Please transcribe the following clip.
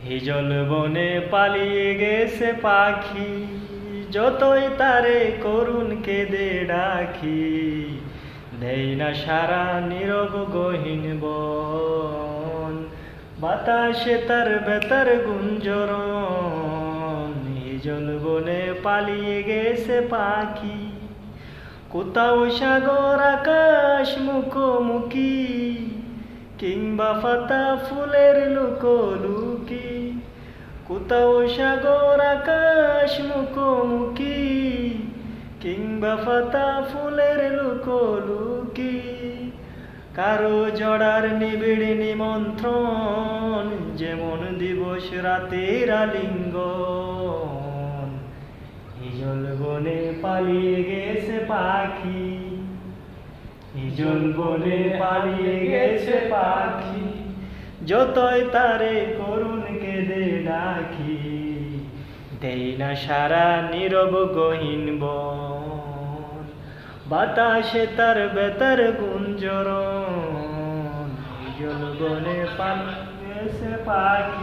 হিজল বনে পালিয়ে গেছে পাখি, যতই তারে করুণ কেঁদে ডাকি, দেই না সারা নীরব গহীন বন, বাতাসে তার বেতার গুঞ্জরণ। হিজল বনে পালিয়ে গেছে পাখি, কোথাও সাগর আকাশ মুখোমুখি, কিংবা পাতা ফুলের লুকোলুকি। কোথাও সাগর আকাশ মুখোমুখি, কিংবা পাতা ফুলের লুকোলুকি। কারো জড়ার নিবিড় নিমন্ত্রণ, যেমন দিবস রাতের আলিঙ্গন। হিজল বনে পালিয়ে গেছে পাখি, হিজল বনে পালিয়ে গেছে পাখি, যতই তারে করুণ কেঁদে ডাকি, দেই না সারা নীরব গহীন বন, বাতাসে তার বেতার গুঞ্জরণ। হিজল বনে পালিয়ে গেছে পাখি।